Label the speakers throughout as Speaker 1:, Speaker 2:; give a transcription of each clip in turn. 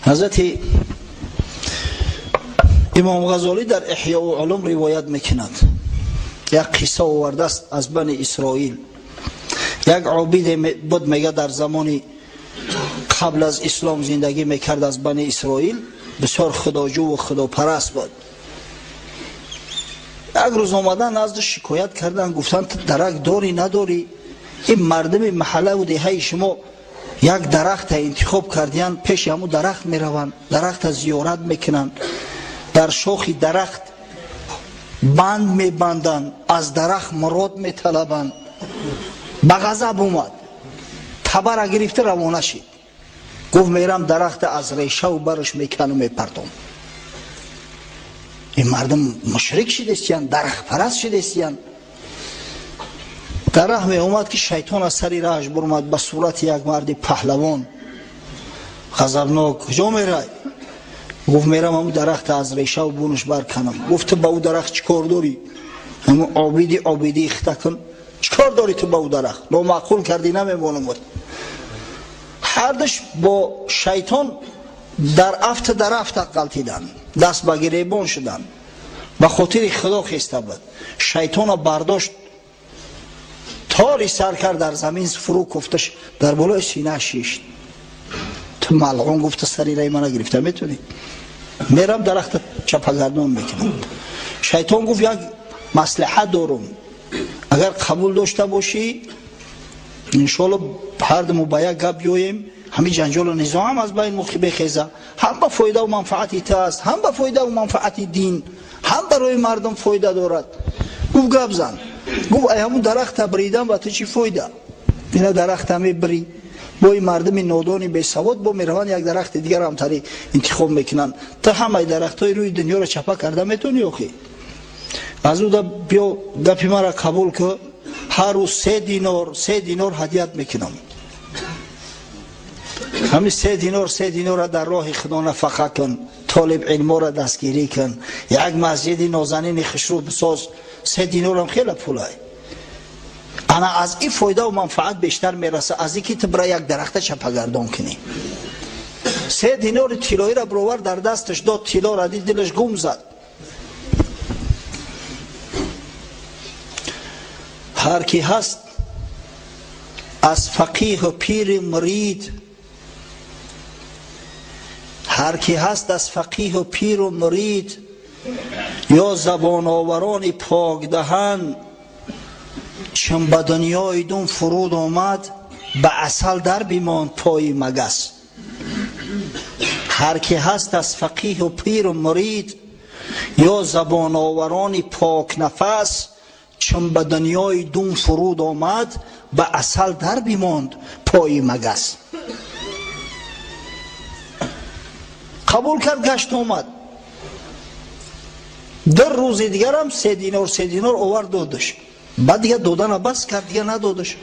Speaker 1: حضرت امام غزالی در احیاء العلوم روایت میکند، یک قصه آورده است از بنی اسرائیل. یک عابد بود، میگه در زمان قبل از اسلام زندگی میکرد از بنی اسرائیل، بسیار خداجو و خداپرست بود. یک روز آمدن نزدش شکایت کردن، گفتن درخت داری نداری؟ این مردم محله و دهه شما یک درخت انتخاب کردین، پیش همو درخت میروند، درخت زیارت میکنن، در شاخ درخت بند میبندن، از درخت مراد میطلبن. به غضب اومد، تبر گرفته روانه شد، گفت میرم درخت از ریشه و برش میکنم میپرتم. این مردم مشرک شدستیان، درخت پرست شدستیان. در راه می اومد که شیطان از سری راهش برمد به صورت یک مرد پهلوان غضبناک. کجا میرای؟ گفت میرم همون درخت از ریشه و بونش برکنم. گفت با او درخت چیکار داری؟ همون عابدی اخته کن، چیکار داری تو با او درخت؟ نامعقول کردی نمیمونم بود. هر دش با شیطان در افت غلطیدن، دست به گریبان شدن، به خاطر خدا خسته بود. شیطان برداشت، تاری سر کرد، در زمین فرو کفتش، در بالای سینه شیشت. تو ملعون، گفت سری رای من گرفته میتونی؟ میرم درخت چپگردون میکنم. شیطان گفت یک مصلحت دارم، اگر قبول داشته باشی انشالله هر دمو با یک گپ بیاییم، همین جنجال و نزاع هم از بین بخیزه، هم با فایده و منفعتی تا است، هم با فایده و منفعتی دین، هم برای مردم فایده دارد. گفت گپ زن. گفت ای همون درخت بریدم و تو چی فایده؟ اینا درخت همه بری، با این مردم نادانی بی سواد با میروان یک درخت دیگر هم تری انتخاب میکنن. تا همه درخت های روی دنیا رو چپا کرده میتونی اخی؟ از او بیا گپی مرا قبول که هر روز 3 دینار هدیت میکنم. همین 3 دینار در راه خدا نفقه کن، طالب علم را دستگیری کن، یک مسجد نازنین خشرو بساز. 3 دینار هم خیلی پولای. انا از این فایده و منفعت بیشتر میرسه از اینکه تو برای یک درخت چپگردان کنی. 3 دینار طلایی را برآور در دستش داد، طلا را دید دلش گم زد. هر کی هست از فقیه و پیر مرید، هر کی هست از فقیه و پیر و مرید، یا زبان آوران پاک دهن، چون به دنیای دون فرود آمد، به عسل در بیماند پای مگس. هر کی هست از فقیه و پیر و مرید، یا زبان آوران پاک نفس، چون به دنیای دون فرود آمد، به عسل در بیماند پای مگس. قبول کرد، گشت آمد. در روز دیگر هم 3 دینار آورد دادش. بعد دیگه دادن بس کرد، دیگه ندادش.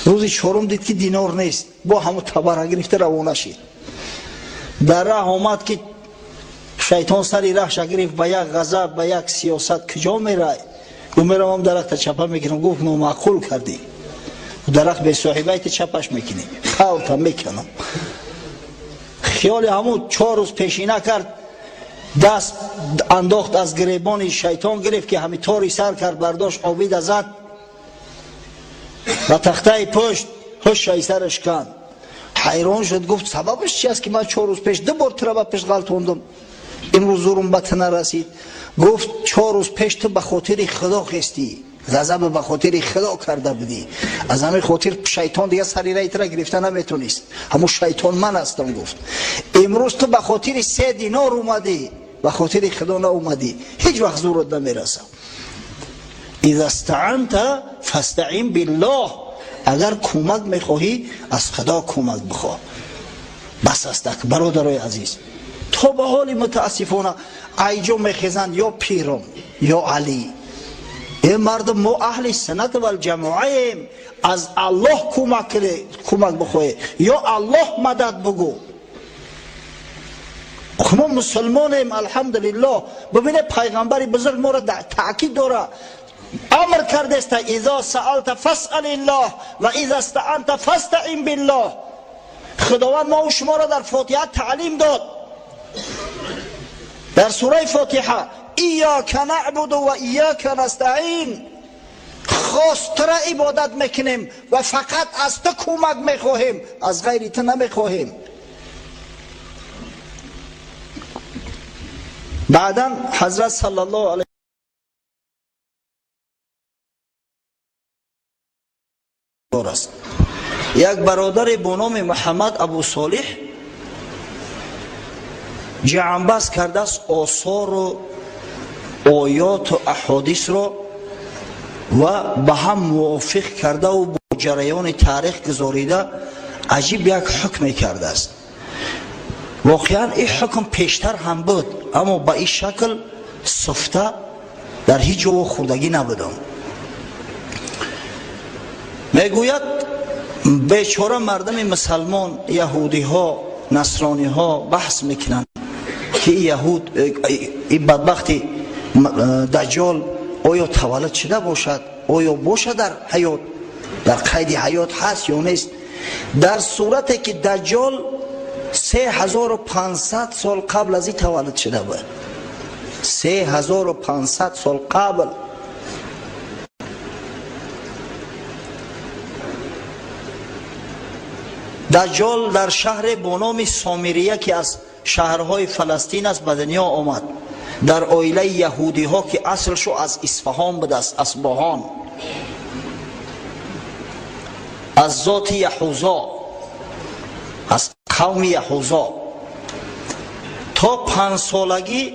Speaker 1: روز چهارم دید که دینار نیست، با همون تبر گرفته روانه شد. در راه آمد که شیطان سری راهش گرفت، به یک غضب، به یک سیاست. کجا میرای؟ گفت میرم هم درخت چپه میکنم. گفت نامعقول کردی، درخت به صاحبیت چپش میکنی. خالتا میکنم. خیال همون 4 روز پیشینه کرد، دست انداخت از گریبان شیطان گرفت که همین تاری سر کرد، برداشت عابد زد و تخته پشت هوش سرش کن. حیران شد، گفت سببش چی است که من 4 روز پیش 2 بار تربه پیش غلطوندم، امروز زورم به تو نرسید؟ گفت 4 روز پیش تو به خاطر خدا خستی، غضب به خاطر خدا کرده بودی، از همین خاطر شیطان دیگه سری رایت را گرفته نمیتونست، همون شیطان من هستم. گفت امروز تو به خاطر 3 دینار اومدی، به خاطر خدا ناومدی، هیچ وقت زورت نمیرسه. اذا استعنت فاستعین بالله، اگر کمک میخواهی از خدا کمک بخواه. بس است برادرای عزیز. تا به حال متاسفانه ایجا میخیزند یا پیرم یا علی. این مردم ما اهل سنت و الجماعه، از الله کمک بخواه یا الله مدد بگو. ما مسلمانیم الحمدلله. ببینه پیغمبر بزرگ ما را تاکید داره، امر کرده است اذا سألت فاسأل الله و اذا استعنت فاستعن بالله. خداوند ما و شما را در فاتحه تعلیم داد، در سوره فاتحه ایاک نعبد و ایاک نستعین، خواستر عبادت میکنیم و فقط از تو کمک میخواهیم، از غیر تو نمیخواهیم. بعدا حضرت صلی الله علیه و است یک برادر به نام محمد ابو صالح جمع‌بست کرده است آثار و آیات و احادیث را و به هم موافق کرده و با جریان تاریخ گذاریده عجیب یک حکم کرده است. واقعا این حکم پیشتر هم بود اما به این شکل سفته در هیچ جا خوردگی نبودم. میگوید بیچاره مردم مسلمان، یهودی ها، نصرانی ها بحث میکنند که یهود این بدبختی دجال آیا تولد شده باشد، آیا باشد در حیات، در قید حیات هست یا نیست. در صورتی که دجال 3500 سال قبل از این تولد شده بود، 3500 سال قبل. دجال در شهر با نام سامریه که از شهرهای فلسطین است به دنیا آمد، در عائله یهودی ها که اصلشو از اصفهان بود، از اصبهان، از ذات یهوذا، از قوم یهوذا. تا 5 سالگی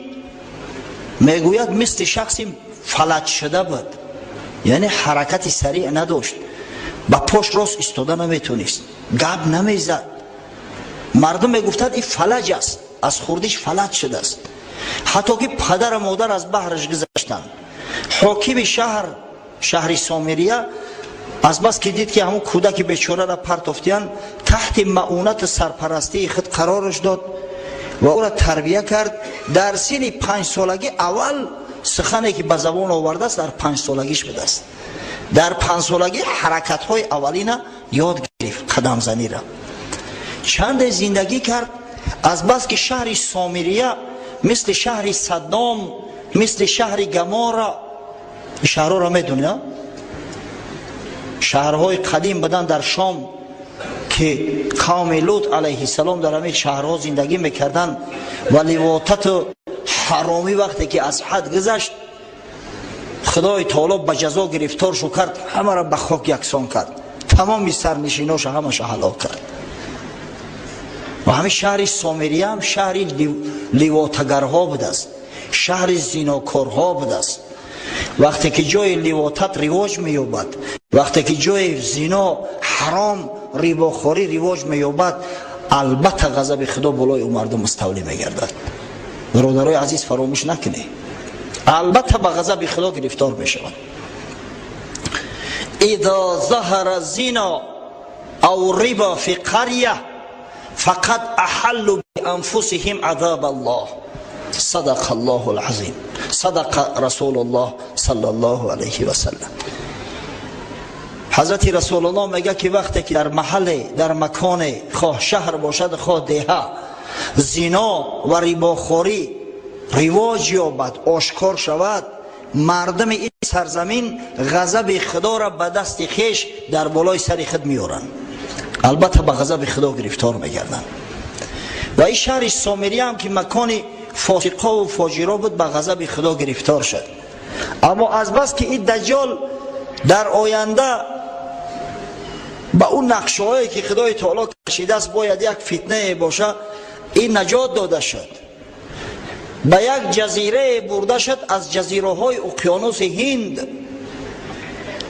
Speaker 1: میگوید مثل شخصی فلج شده بود، یعنی حرکتی سریع نداشت، با پشت راست ایستاده نمیتونست، گپ نمیزد. مردم میگفتند این فلج است، از خوردیش فلج شده است. حتی که پدر و مادر از بحرش گذشتند. حاکم شهر سامریه از بس که دید که همون کودک بیچاره را پرتافتیان، تحت معونت سرپرستی خود قرارش داد و او را تربیه کرد. در سن 5 سالگی اول سخنی که به زبان آورده است در 5 سالگیش بوده است. در 5 سالگی حرکت های اولینا یاد گرفت، قدم زنی را. چند زندگی کرد، از بس که شهر سامریه مثل شهر صدام، مثل شهر گمارا، شهرها را میدونید، شهرهای قدیم بودن در شام که قوم لوط علیه السلام در همین شهرها زندگی میکردن و لواطت حرامی وقتی که از حد گذشت خدای تعالی به جزا گرفتار شو کرد، همه را به خاک یکسان کرد، تمام سرنشیناش همش هلاک کرد. و همین شهر سامریه هم شهر لواطگرها بوده است، شهر زیناکارها بوده است. وقتی که جای لواطت رواج مییابد، وقتی که جای زنا، حرام، ریباخوری رواج مییابد، البته غضب خدا بالای اون مردم مستولی میگردد. برادرای عزیز فراموش نکنید، البته به غضب خدا گرفتار میشود. اذا ظهر الزنا او ربا فی قریه فقد احلوا بانفسهم عذاب الله. صدق الله العظیم، صدق رسول الله صلی الله علیه و سلم. حضرت رسول الله میگه که وقتی که در محل، در مکان، خواه شهر باشد خواه دیه، زنا و ریباخوری رواج یابد، آشکار شود، مردم این سرزمین غضب خدا را به دست خویش در بالای سر خود میارن، البته به غضب خدا گرفتار میگردن. و این شهر سامریه هم که مکان فاسقه و فاجرا بود به غضب خدا گرفتار شد. اما از بس که این دجال در آینده با اون نقشه‌هایی که خدای تعالی کشیده است باید یک فتنه باشه، این نجات داده شد، به یک جزیره برده شد از جزیره های اقیانوس هند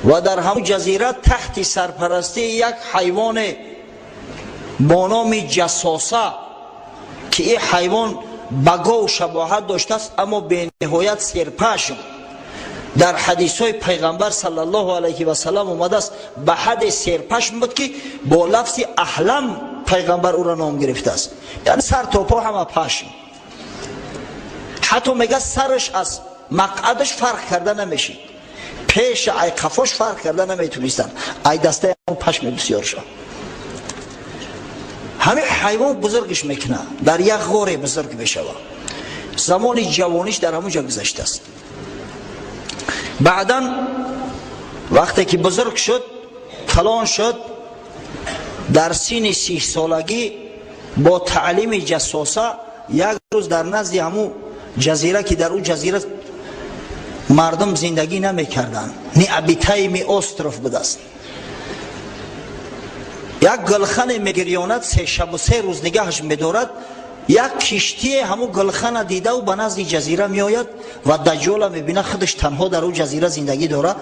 Speaker 1: و در همون جزیره تحت سرپرستی یک حیوان با نام جساسه که این حیوان به گاو شباهت داشته است اما به نهایت سرپشم، در حدیث های پیغمبر صلی الله علیه و سلم اومده است به حد سرپشم بود که با لفظ احلم پیغمبر او را نام گرفته است، یعنی سر تا پا همه پشم. حتی میگه سرش از مقعدش فرق کرده نمیشه، پیش ای قفاش فرق کرده نمیتونستن، ای دسته اون پشم بسیار شد. همه حیوان بزرگش میکنه، در یک غار بزرگ بشوه. زمان جوانیش در همونجا گذشته است. بعدا وقتی که بزرگ شد، کلان شد، در سن 30 سالگی با تعلیم جاسوسه یک روز در نزد همون جزیره که در اون جزیره مردم زندگی نمیکردن، نیابیتای استروف بود است، یک گلخن میگریاند، 3 شب و 3 روز نگهش میدارد. یک کشتی همون گلخن دیده و به نزد جزیره میآید و دجال میبینه خودش تنها در اون جزیره زندگی داره.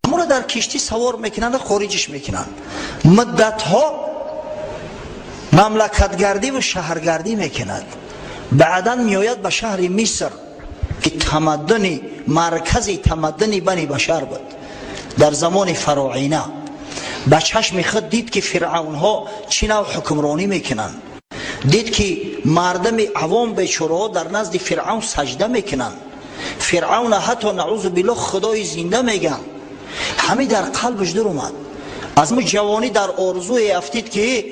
Speaker 1: همون در کشتی سوار میکنند، خارجش میکنند. مدت ها مملکتگردی و شهرگردی میکند. بعدا میآید به شهر مصر که تمدن مرکز تمدن بنی بشر بود در زمان فراعنه. به چشم خود دید که فرعون ها چه نوع حکمرانی میکنن، دید که مردم عوام بیچاره در نزد فرعون سجده میکنن، فرعون حتی نعوذ بالله خدای زنده میگن. همه در قلبش در اومد. از ما جوانی در آرزوی افتید که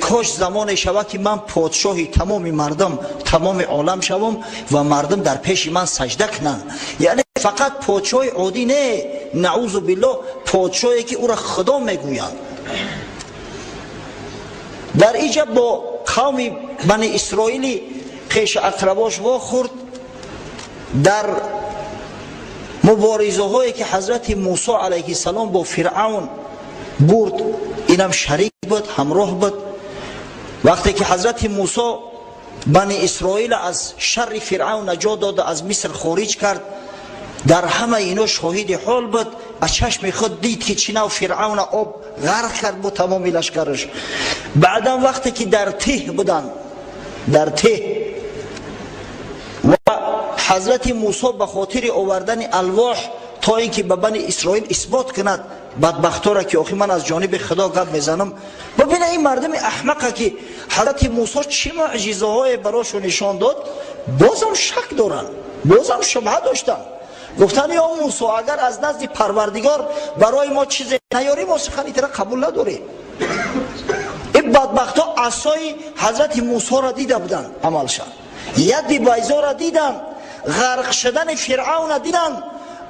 Speaker 1: کاش زمان شود که من پادشاهی تمام مردم تمام عالم شوم و مردم در پیش من سجده کنن. یعنی فقط پادشاه عادی نه، نعوذ بالله پادشاهی که او را خدا میگویند. در اینجا با قوم بنی اسرائیلی خیش اقرباش وا خورد. در مبارزه هایی که حضرت موسی علیه السلام با فرعون برد، اینم شریک بود، همراه بود. وقتی که حضرت موسی بنی اسرائیل از شر فرعون نجات داد، از مصر خارج کرد، در همه اینا شاهد حال بود. از چشم خود دید که چی نوع فرعون آب غرق کرد با تمام لشکرش. بعدا وقتی که در ته بودن، در ته، و حضرت موسی به خاطر آوردن الواح تا اینکه به بنی اسرائیل اثبات کند بدبختا را که آخی من از جانب خدا گپ میزنم. ببین این مردم احمقه که حضرت موسی چه معجزه های براشون نشان داد، بازم شک دارن، بازم شبهه داشتن. گفتن یا موسی اگر از نزد پروردگار برای ما چیزی نیاری ما سخنی ترا قبول نداریم. این بدبختا عصای حضرت موسی را دیده بودن، عملشان ید بیضا را دیدن، غرق شدن فرعون دیدن،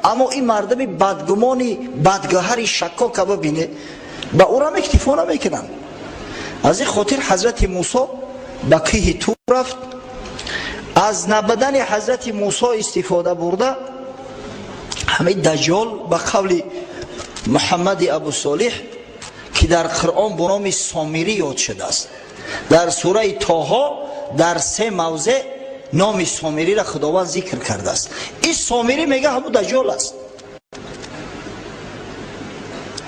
Speaker 1: اما این مردم بدگمانی بدگهری شکاک ببینه با او را اکتفا نمیکنن. از این خاطر حضرت موسی به کوه طور رفت. از نبودن حضرت موسی استفاده برده همه دجال به قول محمد ابو صالح که در قرآن به نام سامری یاد شده است، در سوره طه در 3 موضع نام سامری را خداوند ذکر کرده است. این سامری میگه همون دجال است.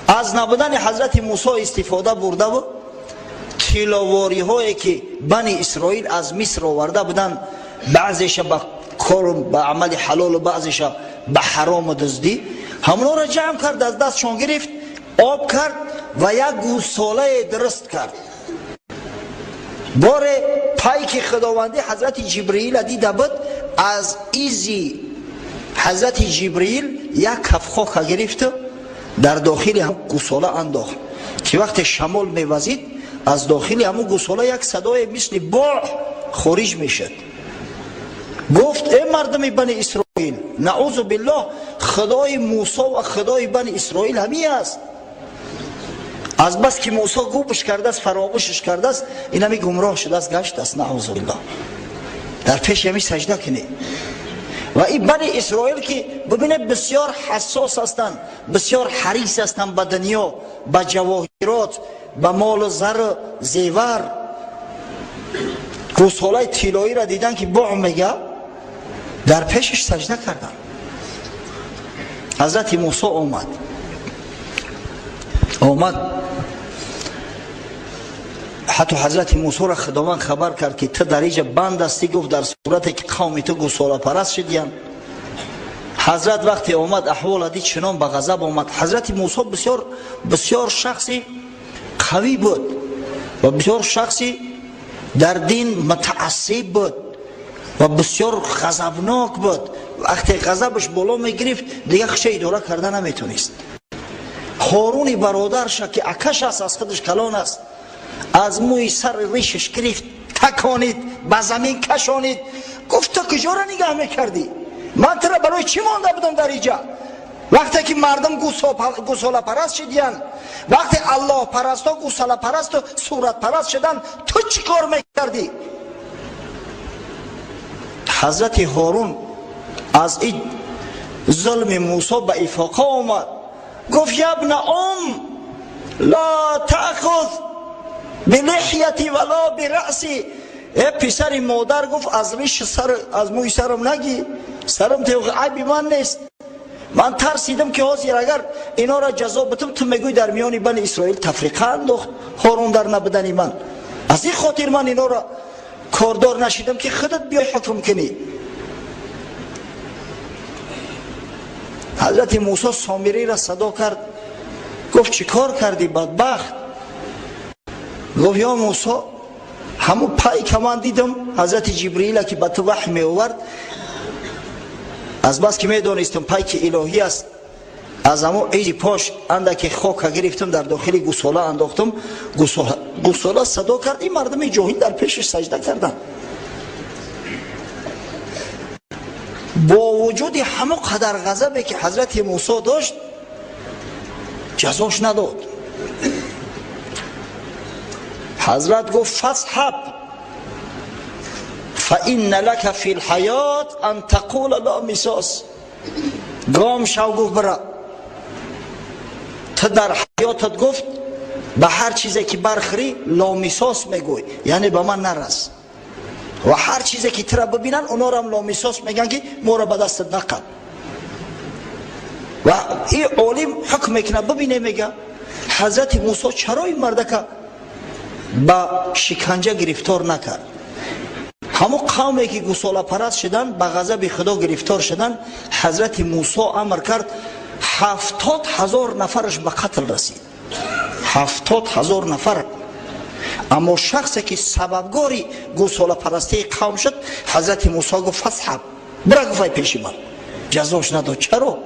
Speaker 1: از نبودن حضرت موسی استفاده برده و تلاواری هایی که بنی اسرائیل از مصر آورده بودن، بعضیش به کار به عمل حلال و بعضیش به حرام و دزدی، همونا را جمع کرد، از دستشان گرفت، آب کرد و یک گوساله درست کرد. بار پای که خداوندی حضرت جبرئیل دیده بود، از ایزی حضرت جبرئیل یک کف خاک گرفت در داخل هم گوساله انداخت که وقت شمال میوزید از داخل همون گوساله یک صدای مثل باع خارج میشد. گفت ای مردم بنی اسرائیل، نعوذ بالله خدای موسی و خدای بنی اسرائیل همی است. از بس که موسی گوبش کرده است، فراموشش کرده است، این همی گمراه شده است، گشت است، نعوذ بالله. در پیش همی سجده کنی. و این بنی اسرائیل که ببینه بسیار حساس هستند، بسیار حریص هستند به دنیا، به جواهرات، به مال و زر زیور. گوساله طلایی را دیدن که باع میگه، در پیشش سجده کردن. حضرت موسی آمد حتی حضرت موسی را خداوند خبر کرد که تو در اینجا بند هستی. گفت در صورتی که قوم تو گوساله پرست شدین. حضرت وقتی آمد احوال دید چنان به غضب آمد. حضرت موسی بسیار شخصی قوی بود و بسیار شخصی در دین متعصب بود و بسیار غضبناک بود. وقتی غضبش بالا میگرفت دیگه خشی اداره کرده نمیتونست. هارون برادرش که اکش است، از خودش کلان است، از موی سر ریشش گرفت تکانید، به زمین کشانید. گفت تو کجا را نگاه میکردی؟ من ترا برای چی مانده بودم در اینجا؟ وقتی که مردم گوساله پرست شدین، وقتی الله پرست و گوساله پرست و صورت پرست شدن، تو چی کار میکردی؟ حضرت هارون از این ظلم موسی به افاقه آمد، گفت یا ابن لا تأخذ بلحیتی ولا برأسی. پسر مادر گفت از ریش سر، از موی سرم نگی، سرم توقع عیبی من نیست. من ترسیدم که حاضر اگر اینا را جزا بدم تو میگوی در میان بنی اسرائیل تفریقه انداخت هارون در نبودن من. از این خاطر من اینا را کاردار نشیدم که خودت بیای حکم کنی. حضرت موسی سامری را صدا کرد، گفت چی کار کردی بدبخت؟ گفت یا موسی همون پای که من دیدم حضرت جبریل که به تو وحی می آورد، از بس که می دانستم پای که الهی است، از همون ایزی پاش اندک خاک گرفتم در داخل گوساله انداختم، گوساله صدا کرد. این مردم جاهل در پیشش سجده کردن. با وجود همه قدر غضبی که حضرت موسی داشت جزاش نداد. حضرت گفت فاصحب فإن لك فی الحیات ان تقول لا مساس. گام شو، گفت برا تو در حیاتت گفت به هر چیزی که برخری لا مساس میگوی، یعنی به من نرس، و هر چیزی که ترا ببینن اونا را هم لا مساس میگن که ما را به دستت نقل. و این عالم حکم میکنه. ببینه میگه حضرت موسی چرا این مرد که با شکنجه گرفتار نکرد؟ همون قومی که گوساله پرست شدن به غضب خدا گرفتار شدن، حضرت موسی امر کرد 70,000 نفرش به قتل رسید. 70,000 نفر. اما شخصی که سببگاری گوساله پرستی قوم شد، حضرت موسی گفت فاصحب، برا گفت پیش من. جزاش نداد. چرا؟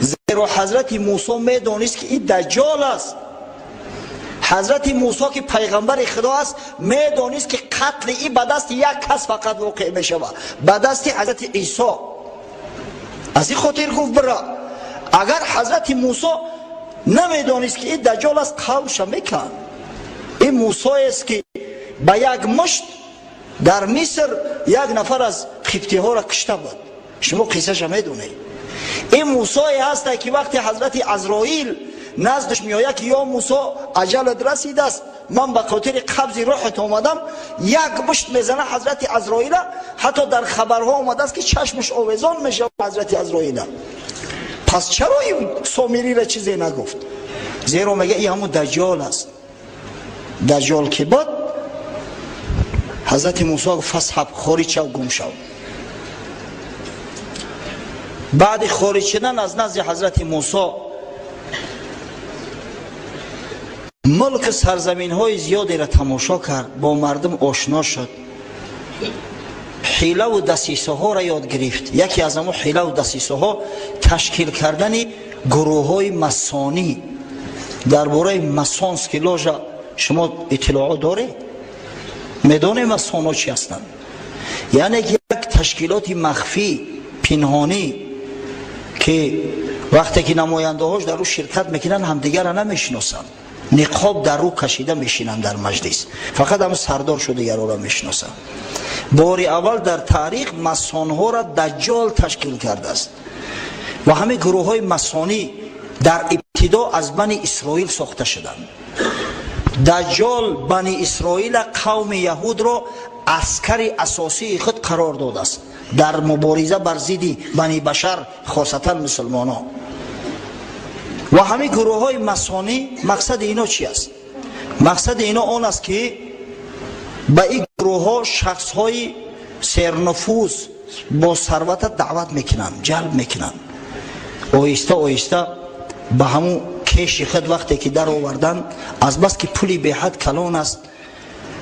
Speaker 1: زیرا حضرت موسی میدانست که این دجال است. حضرت موسی که پیغمبر خدا است میدانست که قتل این به دست یک کس فقط واقع می شود، به دست حضرت عیسی. از این خاطر گفت برا. اگر حضرت موسی نمیدانست که این دجال است قولش میکن. این موسی است که با یک مشت در مصر یک نفر از قبطی ها را کشته بود. شما قصه شما میدونید. این موسی است که وقتی حضرت عزرائیل نزدش میآید که یا موسی اجلت رسیده است، من به خاطر قبض روحت آمدم، یک مشت میزنه حضرت عزرائیل. حتی در خبرها آمده است که چشمش آویزان میشه حضرت عزرائیل. پس چرا این سامری را چیزی نگفت؟ زیرا میگه این همون دجال است. دجال که بود حضرت موسی گفت فاصحب، خارج شو، گم شو. بعد خارج شدن از نزد حضرت موسی ملک سرزمین های زیادی را تماشا کرد، با مردم آشنا شد، حیله و دسیسه ها را یاد گرفت. یکی از همون حیله و دسیسه ها تشکیل کردن گروه های مسانی. درباره مسانس که لاجا شما اطلاع داره؟ میدان مسان ها چی هستند؟ یعنی یک تشکیلات مخفی پنهانی که وقتی که نماینده هاش در رو شرکت میکنن همدیگر را نمیشناسن، نقاب در رو کشیده میشینن در مجلس، فقط هم سردار شده دیگر را میشناسن. بار اول در تاریخ مسان ها را دجال تشکیل کرده است و همه گروه های مسانی در ابتدا از بنی اسرائیل ساخته شدند. دجال بنی اسرائیل قوم یهود را عسکر اساسی خود قرار داده است در مبارزه بر ضد بنی بشر، خاصتا مسلمانان. و همه گروه های مسانی مقصد اینا چی است؟ مقصد اینا آن است که به این گروه ها شخص های سرنفوذ با ثروت دعوت میکنن، جلب میکنن. آیسته آیسته به همون کش خود وقتی که در آوردن، از بس که پولی به حد کلان است،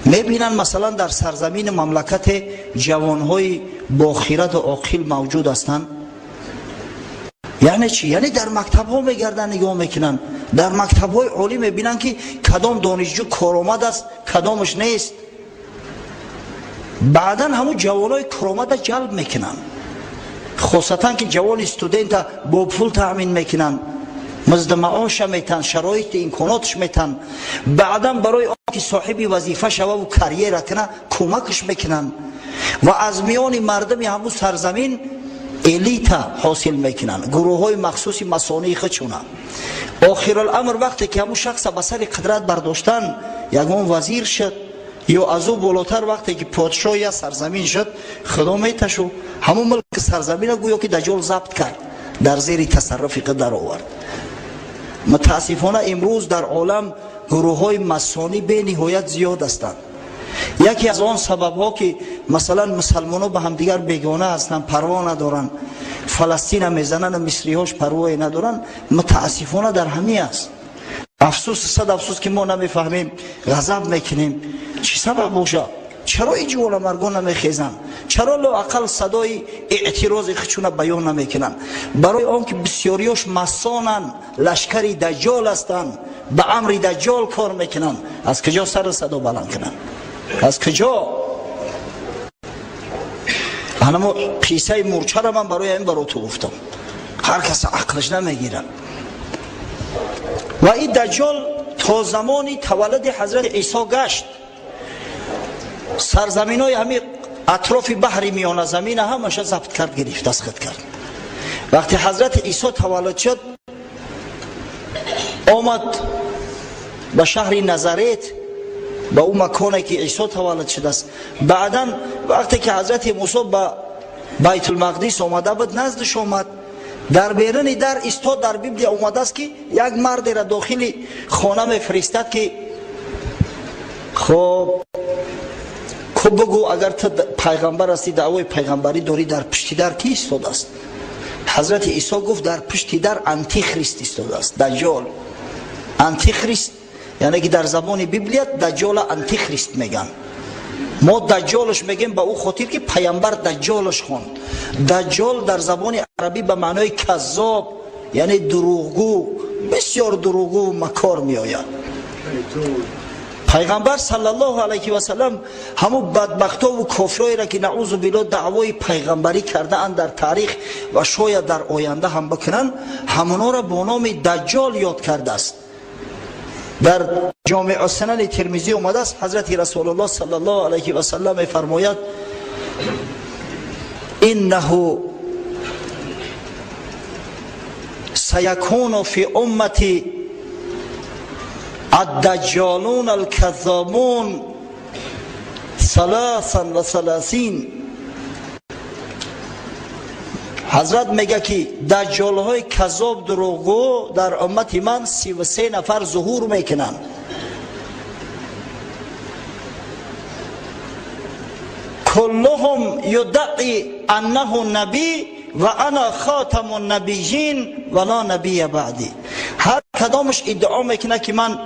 Speaker 1: میبینن مثلا در سرزمین مملکت جوانهای با خیرت و عاقل موجود هستند. یعنی چی؟ یعنی در مکتب ها میگردن نگاه میکنن، در مکتب های عالی میبینن که کدام دانشجو کارآمد است کدامش نیست. بعدا همون جوانای کارآمد جلب میکنن، خاصتا که جوان استودنت با پول تامین میکنن، مزد معاش میتن، شرایط امکاناتش میتن. بعدا برای آنکه صاحب وظیفه شوه و کریر کنه کمکش میکنن و از میان مردم همون سرزمین الیت حاصل میکنن، گروه های مخصوصی مسانی خودشونه. آخر الامر وقتی که همون شخص به سر قدرت برداشتن، یگان وزیر شد یا از او بالاتر وقتی که پادشاه یا سرزمین شد، خدا میتشو همون ملک سرزمین گویا که دجال ضبط کرد، در زیر تصرف قدر آورد. متاسفانه امروز در عالم گروه های مسانی به نهایت زیاد هستند. یکی از آن سبب ها که مثلا مسلمان ها به هم دیگر بیگانه هستند، پروا ندارن، فلسطین هم میزنن، مصری هاش پروایی ندارن، متاسفانه در همین است. افسوس، صد افسوس که ما نمیفهمیم، غضب میکنیم. چی سبب باشه؟ چرا این جوانا مرگان نمیخیزن؟ چرا لااقل صدای اعتراض خودشون بیان نمیکنن؟ برای آنکه بسیاریاش مسانن، لشکری دجال هستند، به امر دجال کار میکنن. از کجا سر صدا بلند کنن؟ از کجا؟ اما قصه مورچه را من برای این برای تو گفتم، هر کس عقلش نمیگیرن. و این دجال تا زمانی تولد حضرت عیسی گشت، سرزمین های همین اطراف بحر میانه زمین همش ضبط کرد، گرفت، دستخط کرد. وقتی حضرت عیسی تولد شد، آمد به شهر نزارت، به اون مکانی که عیسی تولد شده است. بعدا وقتی که حضرت موسی به بیت المقدس آمده بود، نزدش آمد، در بیرون در ایستاد. در بیبلی آمده است که یک مرد را داخل خانه میفرستد که خب بگو اگر تو پیغمبر هستی، دعوای پیغمبری داری، در پشت در کی ایستاده است؟ حضرت عیسی گفت در پشت در آنتی خریست ایستاده است، دجال. آنتی خریست یعنی که در زبان بیبلیت دجال آنتی خریست میگن. ما دجالش میگیم به او خاطر که پیامبر دجالش خواند. دجال در زبان عربی به معنای کذاب، یعنی دروغگو، بسیار دروغگو و مکار میآید. پیغمبر صلی الله علیه و سلم همون بدبختا و کافرایی را که نعوذ بالله دعوای پیغمبری کرده اند در تاریخ و شاید در آینده هم بکنن، همونا را با نام دجال یاد کرده است. در جامع السنن ترمذی اومده است، حضرت رسول الله صلی الله علیه و سلم میفرماید انه سیکون فی امتی الدجالون الكذابون 33. حضرت میگه که دجال های کذاب دروغگو در امت من 33 نفر ظهور میکنن. کلهم یدعی انه نبی و انا خاتم النبیین و لا نبی بعدی. هر کدامش ادعا میکنه که من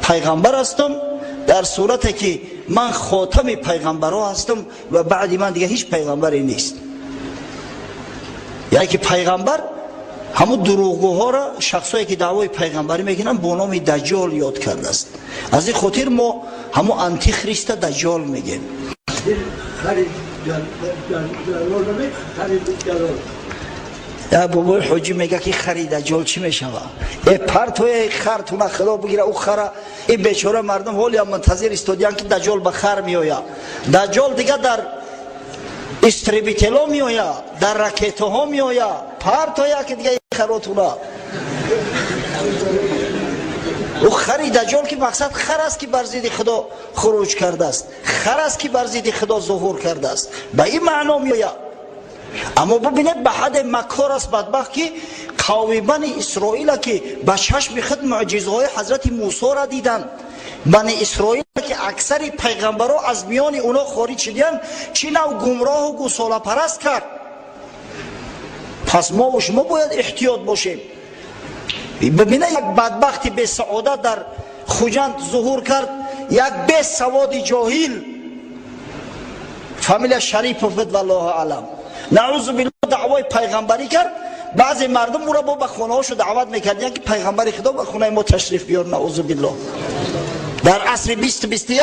Speaker 1: پیغمبر هستم، در صورتی که من خاتم پیغمبرها هستم و بعد من دیگه هیچ پیغمبری نیست. یعنی که پیغمبر همون دروغگوها را، شخصایی که دعوای پیغمبری میکنن، با نام دجال یاد کرده است. از این خاطر ما همون آنتی خریست دجال میگیم. یا بابای حجی میگه که خرید دجال چی میشوه؟ ای پرتوی خرتونه خدا بگیره او خره. این بیچاره مردم حالی هم منتظر استودیان که دجال به خر میآید. دجال دیگه در استریبیتلا میآید، در راکت ها میآید، پرتوی که دیگه خراتونه. او خری دجال که مقصد خر است که بر ضد خدا خروج کرده است، خر است که بر ضد خدا ظهور کرده است، به این معنا میآید. اما ببینید به حد مکار است بدبخت که قوم بنی اسرائیل که به چشم خود معجزه های حضرت موسی را دیدند. بنی اسرائیل که اکثر پیغمبرها از میان اونا خارج شدند، چه نوع گمراه و گوساله پرست کرد. پس ما و شما باید احتیاط باشیم. ببینید یک بدبخت بی سعادت در خوجند ظهور کرد، یک بی سواد جاهل، فامیل شریف افت والله اعلم، نعوذ بالله دعوای پیغمبری کرد. بعضی مردم او را با به خانه هاشو دعوت میکردن که پیغمبر خدا به خانه ما تشریف بیار. نعوذ بالله. در عصر 2021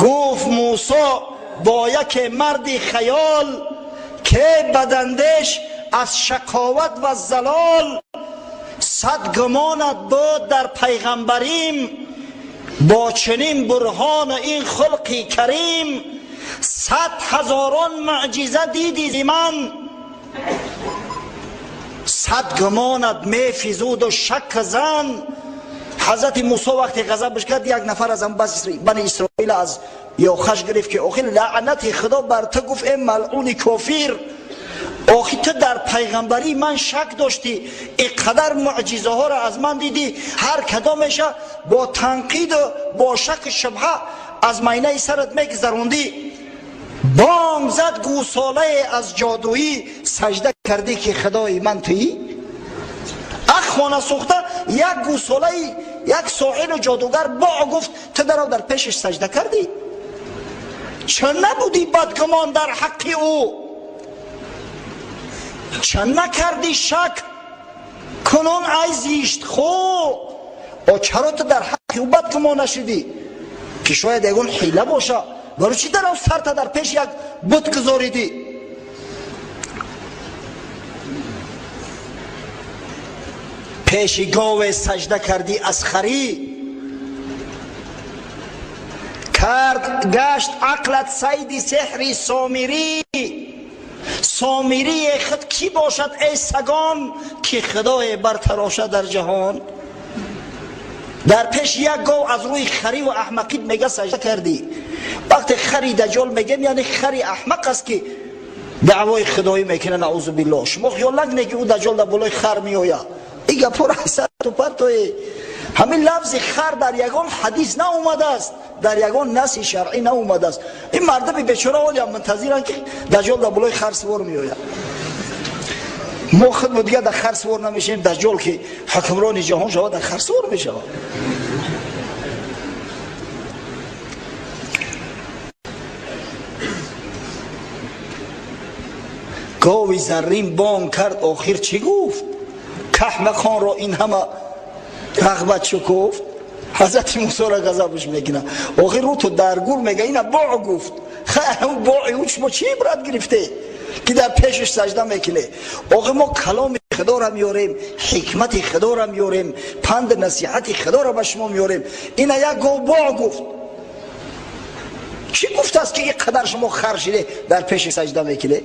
Speaker 1: گفت موسی با یک مرد خیال که بدندش از شقاوت و زلال، صد گمانت بود در پیغمبریم، با چنین برهان این خلقی کریم، 100,000 معجزه دیدی زی من، 100 گمانت می فیزود و شک زن. حضرت موسی وقتی غضبش کرد، یک نفر از بنی اسرائیل از یوخش گرفت که آخی لعنت خدا بر تو، گفت ای ملعون کافر، آخی تو در پیغمبری من شک داشتی، اینقدر معجزه ها را از من دیدی، هر کدامش با تنقید و با شک شبهه از مینه سرت میگذروندی. بانگ زد گوساله از جادویی، سجده کردی که خدای من تویی. اخوان سوخته یک گوساله، یک ساحر جادوگر با گفت تو در پیشش سجده کردی؟ چه نبودی بدگمان در حق او؟ چه نکردی شک کنون ای زیشت خو؟ و چرا تو در حق او بدگمان نشدی؟ که شاید یکون حیله باشه. برای چی در سر تا در پیش یک بت گذاریدی؟ پیش گاو سجده کردی از خری، کرد گشت عقلت سید سحری سامری. سامری خود کی باشد ای سگان، که خدای برتراشه در جهان. در پیش یک گاو از روی خری و احمقیت میگه سجده کردی. وقتی خری دجال میگن یعنی خری احمق است که دعوای خدایی میکنه. نعوذ بالله. شما خیال نکنید که او دجال در بالای خر میآید. این گپا را حسد و پرتوی. همین لفظ خر در یگان حدیث نه اومده است، در یگان نص شرعی نه اومده است. این مردم بیچاره ولی منتظرن که دجال در بالای خر سوار میآید. ما خود دیگه در خر سوار نمیشیم، دجال که حکمران جهان شود در خر سوار میشه. گاوی زرین بانگ کرد، آخر چی گفت؟ کهمکان را این همه رغبت شکفت. حضرت موسی را غضبش میکنه. آخر رو تو درگور میگه اینا باع گفت. اون باعی او شما چی عبرت گرفته که در پیشش سجده میکنه؟ آخر ما کلام خدا را میاریم، حکمت خدا را میاریم، پند نصیحت خدا را به شما میاریم. اینا یک گاو باع گفت. چی گفت است که این قدر شما خر شده در پیش سجده میکنه؟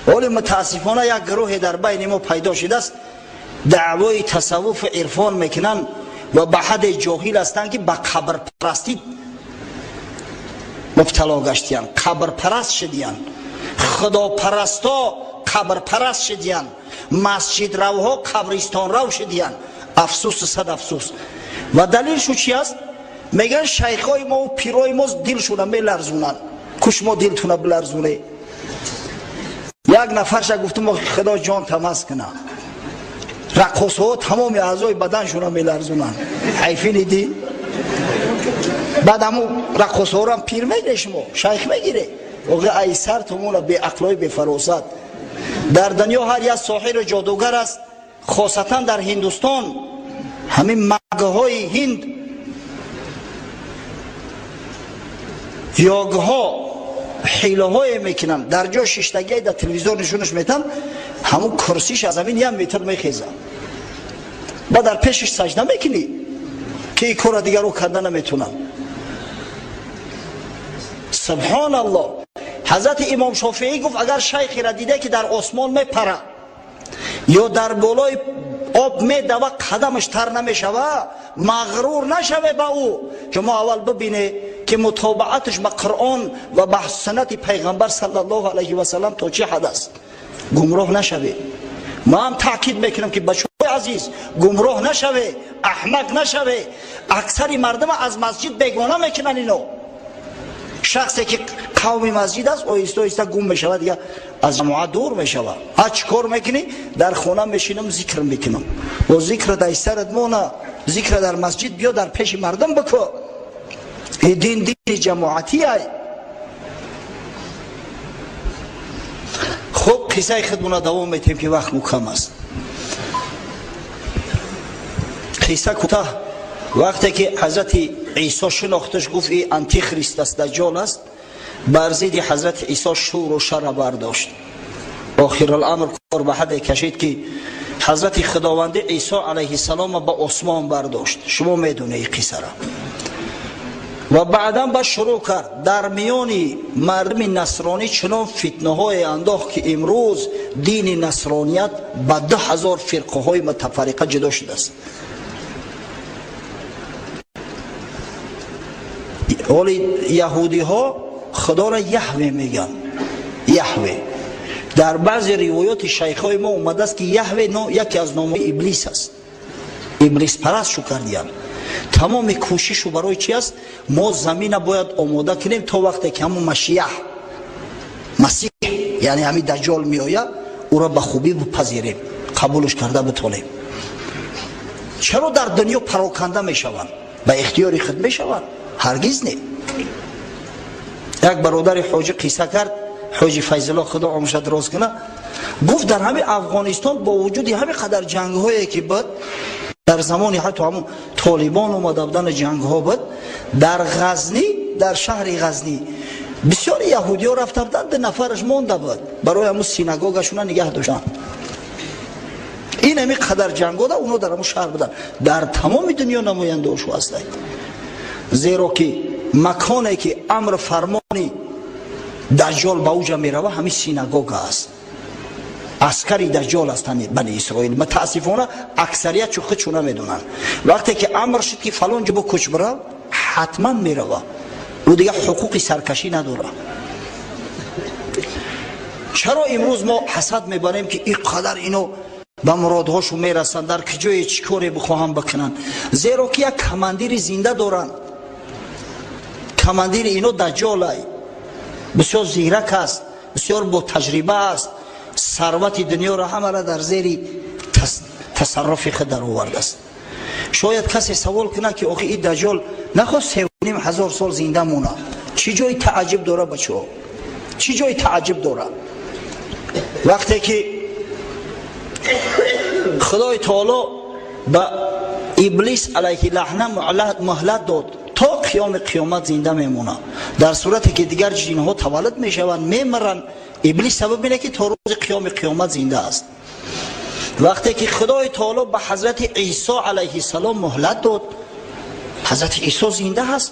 Speaker 1: ولی متاسفانه یک گروه در بین ما پیدا شده است، دعوای تصوف عرفان میکنن و به حد جاهل هستند که به قبر پرستی مبتلا گشتیان. قبر پرست شدیان، خدا پرستا قبر پرست شدیان، مسجد روها قبرستان رو شدیان. افسوس صد افسوس. و دلیلشو چی است؟ میگن شیخای ما و پیرای ما دلشون میلرزونن. کش ما دلتون بلرزونه. یک نفرش گفتم خدا جان تماس کنه، رقص ها تمام اعضای بدنشون رو میلرزونن. حیفی نیدی؟ بعد همون رقص ها رو هم پیر میگیره، شما شیخ میگیره. اوگه ای سر تمونه بی عقلای بی فراست. در دنیا هر یک ساحر جادوگر است، خاصتا در هندوستان. همین مگه های هند، یاگه ها حیله های میکنن، در جا ششتگی در تلویزیون نشونش میتن، همون کرسیش از زمین 1 متر میخیزه. با در پیشش سجده میکنی که این کار دیگر رو کردن نمیتونن. سبحان الله. حضرت امام شافعی گفت اگر شیخی را دیده که در آسمان میپره یا در بالای آب میدوه قدمش تر نمیشوه، مغرور نشوه به او که ما اول ببینه که مطابقتش به قرآن و به سنت پیغمبر صلی الله علیه و سلم تا چه حد است. گمراه نشوه. ما هم تاکید میکنم که بچه‌های عزیز گمراه نشوه، احمق نشوه. اکثر مردم از مسجد بیگانه میکنن اینو. شخصی که قوم مسجد است آیسته آیسته گم میشود، دیگه از جماعت دور میشود. چی کار میکنی؟ در خونه میشینم ذکر میکنم. و ذکر در سرت مونه، ذکر در مسجد بیا در پیش مردم بکن. این دین جماعتی ای. قصه خودمون دوام میتیم که وقت مکم است. قصه کوتاه. وقتی که حضرت عیسی شناختش گفت این انتی خریست است، دجال است، بر ضد حضرت عیسی شور و شر برداشت. آخر الامر کار به حد کشید که حضرت خداوند عیسی علیه السلام به آسمان برداشت. شما میدونه این قصه را. و بعدا با شروع کرد در میان مردم نصرانی چنان فتنه های انداخت که امروز دین نصرانیت به 10,000 فرقه های متفرقه جدا شده است. ولی یهودی ها خدا را یهوه میگن. یهوه در بعضی روایات شیخ های ما اومده است که یهوه یکی از نام ابلیس است. ابلیس پرست شو کردیم. تمام کوشش برای چی است؟ ما زمین باید آماده کنیم تا وقتی که همون مسیح یعنی همین دجال می آید او را به خوبی بپذیریم، قبولش کرده بتونیم. چرا در دنیا پراکنده می شوند؟ به اختیار خود می شوند؟ هرگز نه. یک برادر حاجی قصه کرد، حاجی فیض الله خدا عمرش دراز کنه، گفت در همین افغانستان با وجود همین قدر جنگ هایی که بود، در زمانی حتی همون طالبان اومده بودن جنگ ها بود، در غزنی، در شهر غزنی بسیار یهودی ها رفته بودن، 2 نفرش مونده بود، برای همون سینگاگشون نگه داشتن. این همین قدر جنگ ها اونا در همون شهر بودن، در تمام دنیا نماینده هاشو هستند. زیرا که مکانی که امر فرمانی دجال به اوجا میروه همین سینگاگ است. عسکری دجال هستند بنی اسرائیل. متاسفانه اکثریت چو خودشون نمیدونن. وقتی که امر شد که فلان جا بکش برو، حتما میروه. او دیگه حقوقی سرکشی نداره. چرا امروز ما حسد میبریم که این قدر اینو به مرادهاشون میرسن، در کجای چیکاری بخواهم بکنن؟ زیرا که یک کماندیر زنده دارن. کماندیر اینو دجال است. بسیار زیرک است، بسیار با تجربه است. ثروت دنیا را همه را در زیر تصرف خود در آورده است. شاید کسی سوال کنه که آخه این دجال نخواست 3,500 سال زنده مونه، چی جای تعجب داره بچه‌ها؟ چی جای تعجب داره؟ وقتی که خدای تعالی به ابلیس علیه لعنه مهلت داد تا قیامت زنده میمونه، در صورتی که دیگر جنها تولد میشوند میمرن، ابلیس سبب اینه که تا روز قیامت زنده است. وقتی که خدای تعالی به حضرت عیسی علیه السلام مهلت داد، حضرت عیسی زنده هست،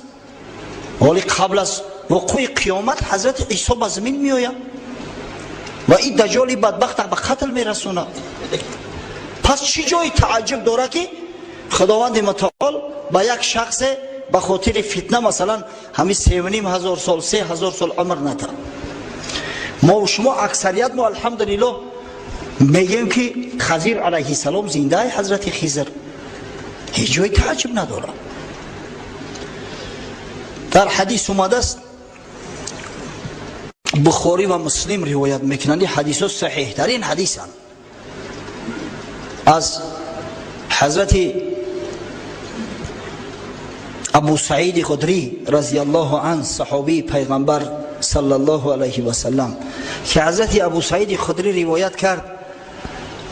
Speaker 1: ولی قبل از وقوع قیامت حضرت عیسی به زمین می آید و این دجالی بدبخت به قتل می رسونه. پس چی جای تعجب داره که خداوند متعال به یک شخص به خاطر فتنه مثلا همین 3,500 سال 3,000 سال عمر نده؟ ما و شما اکثریت ما الحمدلله میگیم که خضر علیه السلام زنده ای. حضرت خضر هیچ جای تعجب نداره. در حدیث اومده است، بخاری و مسلم روایت میکنند، حدیث صحیح ترین حدیث از حضرت ابو سعید خدری رضی الله عنه، صحابی پیغمبر صلی الله علیه و سلم، که حضرت ابو سعید خدری روایت کرد،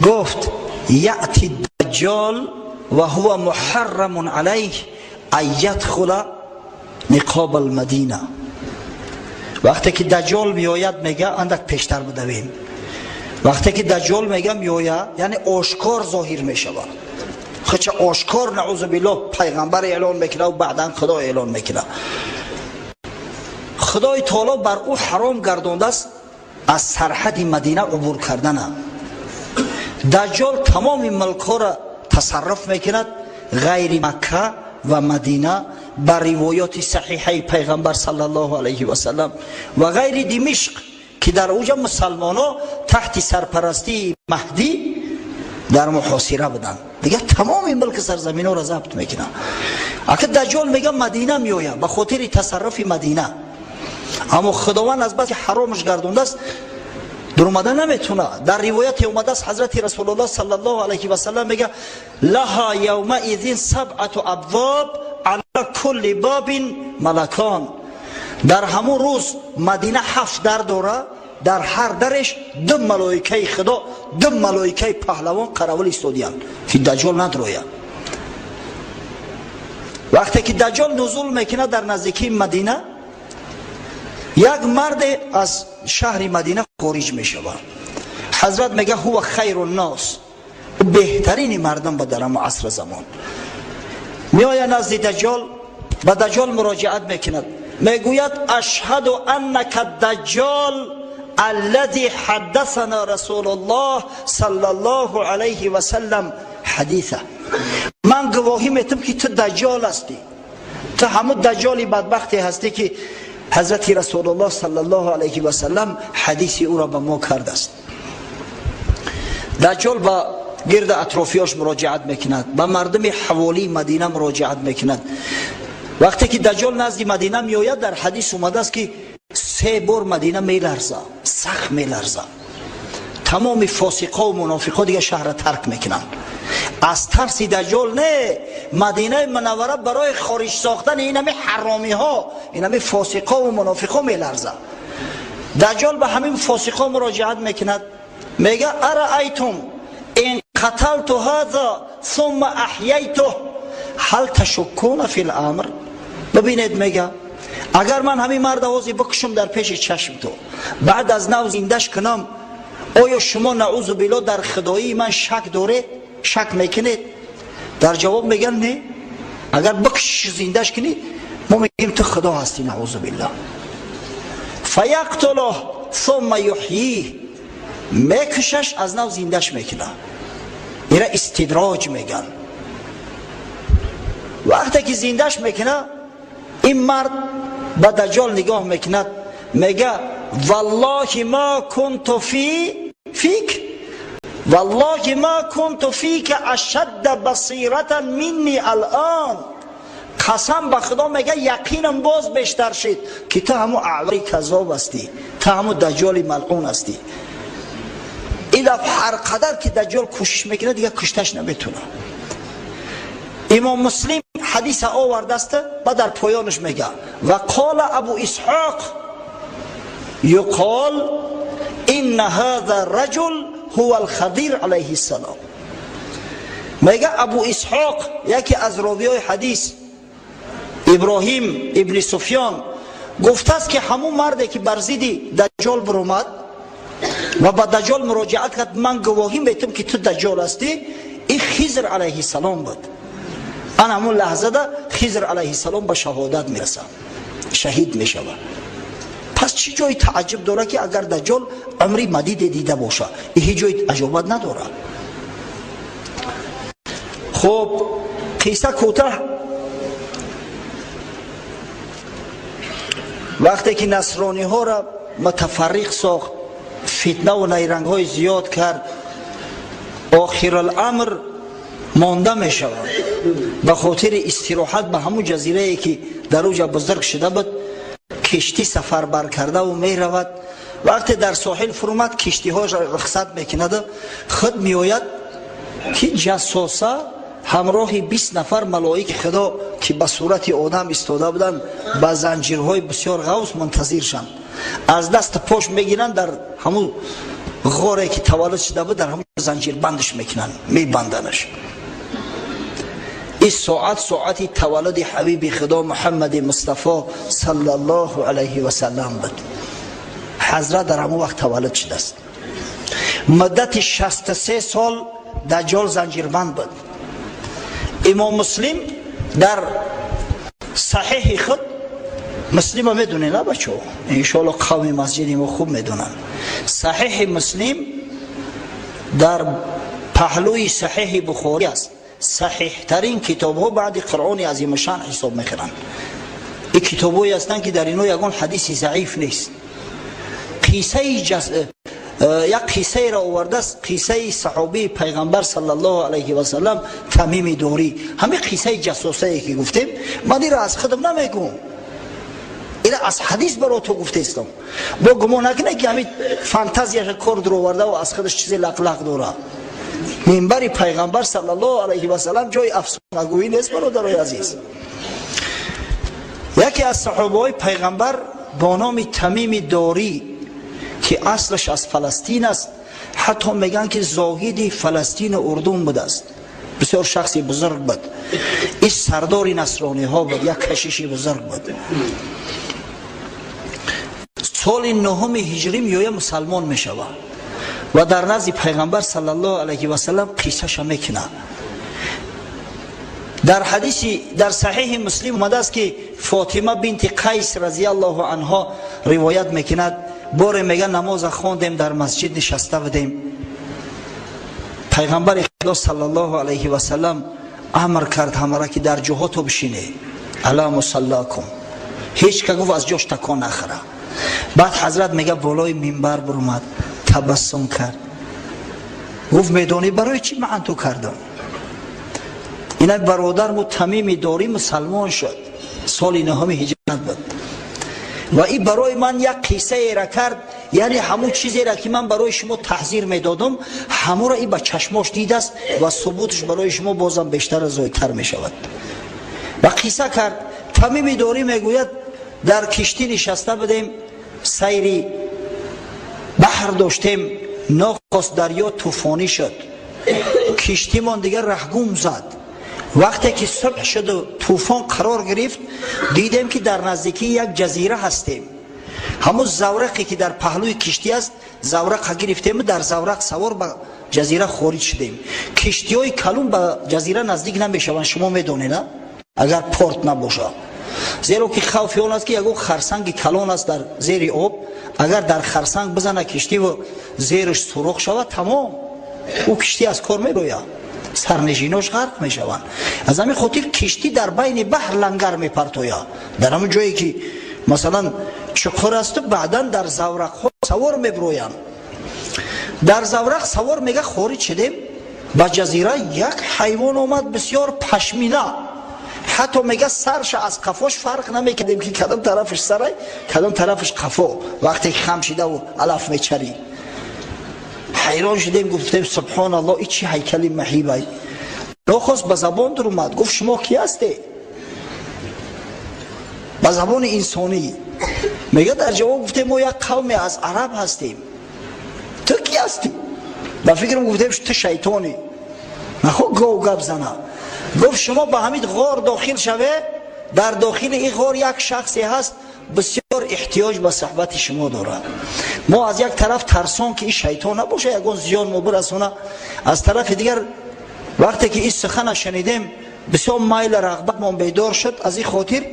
Speaker 1: گفت یأتی الدجال و هو محرم علیه ان یدخل نقاب المدینه. وقتی که دجال میآید، میگه اندک پیشتر بدویم، وقتی که دجال میگه میآید یعنی آشکار ظاهر میشود. خچه آشکار نعوذ بالله پیغمبر اعلان میکنه و بعدا خدا اعلان میکنه. خدای تعالی بر او حرام گردانده است از سرحد مدینه عبور کردن. دجال تمام ملک‌ها را تصرف میکند غیر مکه و مدینه، بر روایات صحیحه پیغمبر صلی الله علیه و سلم و غیر دمشق که در اوجا مسلمان‌ها تحت سرپرستی مهدی در محاصره بودن. دیگه تمام ملک سرزمین ها را ضبط میکنه. اگه دجال میگه مدینه میآید به خاطر تصرف مدینه، اما خداوند از بس حرامش گردونده است در اومدن نمیتونه. در روایت اومده است حضرت رسول الله صلی الله علیه و سلم میگه لها یومئذ 7 ابواب علی کل باب ملکان. در همون روز مدینه 7 در داره در هر درش دو ملائکه خدا، دو ملائکه پهلوان قرول ایستادیان که دجال ندروید. وقتی که دجال نزول میکنه در نزدیکی مدینه، یک مرد از شهر مدینه خارج میشه. حضرت میگه هو خیر الناس، بهترین مردم به در عصر زمان. میآید نزد دجال، به دجال مراجعت میکند، میگوید اشهد انک الدجال الذي حدثنا رسول الله صلی الله علیه و سلم حدیثه. من گواهی میتم که تو دجال هستی، تو همون دجالی بدبختی هستی که حضرت رسول الله صلی الله علیه و سلم حدیثی او را به ما کرده است. دجال با گرد اطرافیاش مراجعت میکند، به مردم حوالی مدینه مراجعت میکند. وقتی که دجال نزد مدینه میآید، در حدیث اومده است که 3 بار مدینه میلرزه، سخت میلرزه. تمام فاسقا و منافقا دیگه شهر ترک میکنن. از ترس دجال نه، مدینه منوره برای خارج ساختن این همه حرامی ها، این همه فاسقا و منافقا میلرزه. دجال به همین فاسقا مراجعت میکند، میگه ارایتم ان قتلت هذا ثم احییته هل تشکون فی الامر. ببینید میگه اگر من همین مرد آوازی بکشم در پیش چشم تو، بعد از نو زندش کنم، آیا شما نعوذ بالله در خدایی من شک دارید؟ شک میکنید؟ در جواب میگن نه، اگر بکش زندش کنید ما میگیم تو خدا هستی نعوذ بالله. فیقتله ثم یحییه، میکشش از نو زندش میکنه. اینا استدراج میگن. وقتی که زندش میکنه، این مرد به دجال نگاه میکند، میگه والله ما كنت فیک والله ما كنت فیک اشد بصیرة منی الان. قسم به خدا میگه یقینم باز بیشتر شد که تو همون اعوری کذاب هستی، تو همون دجال ملعون هستی. اینا هر قدر که دجال کوشش میکنه دیگه کشتش نمیتونه. امام مسلم حدیث آورده است و در پایانش میگه و قال ابو اسحاق یقال ان هذا الرجل هو الخضر علیه السلام. میگه ابو اسحاق، یکی از راویای حدیث، ابراهیم ابن سفیان، گفته است که همون مردی که بر ضد دجال برآمد و با دجال مراجعت کرد، من گواهی میتم که تو دجال هستی، این خضر علیه السلام بود. آن همون لحظه ده خضر علیه السلام به شهادت میرسه، شهید میشه. پس چی جای تعجب داره که اگر دجال عمری مدید دیده باشه؟ هیچ جای عجبت نداره. خب قصه کوتاه. وقتی که نصرانی ها را متفرق ساخت، فتنه و نیرنگ های زیاد کرد، آخر الامر مانده می شود. به خاطر استراحت به همون جزیره ای که در اوجا بزرگ شده بود، کشتی سفر بر کرده و می رود. وقتی در ساحل فرمد، کشتی ها رخصت میکند، خود می آید که جاسوسه همراه 20 نفر ملائک خدا که به صورت آدم ایستاده بودند، با زنجیرهای بسیار غوث منتظرشند، از دست پاش میگیرند، در همون غاری که تولد شده بود در همون زنجیر بندش میکنن، میبندنش. این ساعت تولد حبیب خدا محمد مصطفی صلی الله علیه و سلم بود. حضرت در همون وقت تولد شده است. مدت 63 سال دجال زنجیربند بود. امام مسلم در صحیح خود، مسلم ها میدونه نه بچه ها، انشاءالله قوم مسجد ما خوب میدونن، صحیح مسلم در پهلوی صحیح بخاری است. صحیح ترین کتاب ها بعد قرآن عظیم شان حساب میکنن. این کتاب هایی هستند که در اینو یکون حدیث ضعیف نیست. یک قصه را آورده است، قصه صحابی پیغمبر صلی الله علیه و سلم تمیم داری. همه قصه جاسوسه ای که گفتیم، من این را از خودم نمیگم، این را از حدیث برای تو گفته استم. با گمان نکنه که همین فانتزیاش کرد رو آورده و از خودش چیزی لق داره. منبر پیغمبر صلی الله علیه و سلم جای افسانه گویی نیست برادرای عزیز. یکی از صحابه های پیغمبر با نام تمیم داری که اصلش از فلسطین است. حتی میگن که زاهد فلسطین اردن بوده است، بسیار شخصی بزرگ بود. این سردار نصرانی ها بود، یک کشیش بزرگ بود. سال 9 هجری میوه مسلمان میشوه و در نزد پیغمبر صلی الله علیه و سلم قصهش میکنه. در حدیثی در صحیح مسلم اومده است که فاطمه بنت قیس رضی الله عنها روایت میکند، بار میگه نماز خواندیم در مسجد نشسته بودیم، پیغمبر خدا صلی الله علیه و سلم امر کرد همه را که در جهاتو بشینه، الا مصلاکم، هیچ که گفت از جاش تکان نخوره. بعد حضرت میگه بالای منبر برآمد، تبسم کرد، گفت میدونی برای چی من تو کردم؟ این برادر مو تمیم داری مسلمان شد، سال 9 هجرت بود و این برای من یک قصه را کرد، یعنی همون چیزی را که من برای شما تحذیر میدادم همون را این با چشماش دیده است و ثبوتش برای شما بازم بیشتر از زیادتر می شود. و قصه کرد. تمیم داری میگوید در کشتی نشسته بودیم، سیری بحر داشتیم، ناخواست دریا طوفانی شد، کشتی من دیگر رهگم زد. وقتی که صبح شد و طوفان قرار گرفت دیدیم که در نزدیکی یک جزیره هستیم. همون زورقی که در پهلوی کشتی است زورق گرفتیم، در زورق سوار به جزیره خارج شدیم. کشتی های کلون به جزیره نزدیک نمیشوند، شما میدونید نه؟ اگر پورت نباشه، زیرا که خوف اون است که یک خرسنگ کلون است در زیر آب، اگر در خرسنگ بزنه کشتی و زیرش سوراخ شود تمام او کشتی از کار میروید، سرنشیناش غرق میشوند. از همین خاطر کشتی در بین بحر لنگر میپرتوید، در همون جایی که مثلا چقر است بعدا در زورق ها سوار میبرویند. در زورق سوار میگه خارج شدیم به جزیره، یک حیوان آمد بسیار پشمینه، حتی میگه سرش از قفاش فرق نمیکردیم که کدام طرفش سره کدام طرفش قفا، وقتی که خم شده و علف میچری. حیران شدیم، گفتیم سبحان الله این چی هیکلی مهیبه. ناخواست به زبان در اومد، گفت شما کی هستی؟ به زبان انسانی میگه، در جواب گفتیم ما یک قوم از عرب هستیم. تو کی هستی؟ با فکرم گفتیم تو شیطانی، نخواه گاو گپ زنه. گفت شما به همین غار داخل شوه، در داخل این غار یک شخصی هست بسیار احتیاج به صحبت شما داره. ما از یک طرف ترسان که این شیطان نباشه یگان زیان ما برسونه، از طرف دیگر وقتی که این سخن شنیدیم بسیار میل رغبت ما بیدار شد. از این خاطر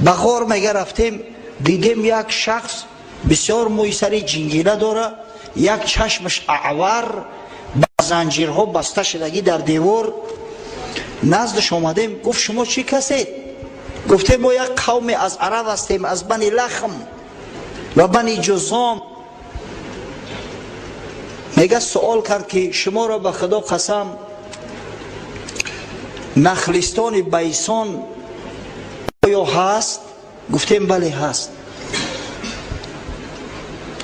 Speaker 1: به غار میگه رفتیم، دیدیم یک شخص بسیار موی سری جنگیله داره، یک چشمش اعور با زنجیرها بسته شدگی در دیوار. نزدش آمدیم، گفت شما چی کسید؟ گفتیم ما یک قوم از عرب هستیم، از بنی لخم و بنی جزام. میگه سوال کرد که شما را به خدا قسم نخلستان بیسان آیا هست؟ گفتیم بله هست.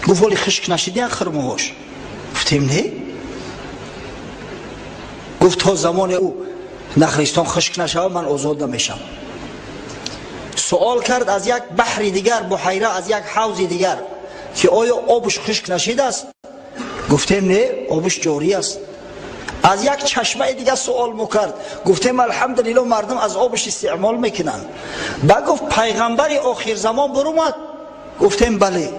Speaker 1: گفت ولی خشک نشدی آخر موش؟ گفتیم نه. گفت تا زمان او نخلستان خشک نشود من آزاد نمیشم. سوال کرد از یک بحر دیگر، بحیره، از یک حوض دیگر که آیا آبش خشک نشده است؟ گفتیم نه، آبش جاری است. از یک چشمه دیگر سوال میکرد، گفتیم الحمدلله مردم از آبش استعمال میکنن. بعد گفت پیغمبر آخر زمان برآمد؟ گفتیم بله.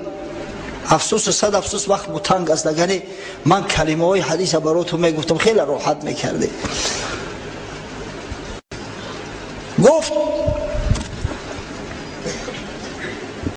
Speaker 1: افسوس صد افسوس وقت مو تنگ است، اگر من کلمه های حدیث براتون میگفتم خیلی راحت میکردی. گفت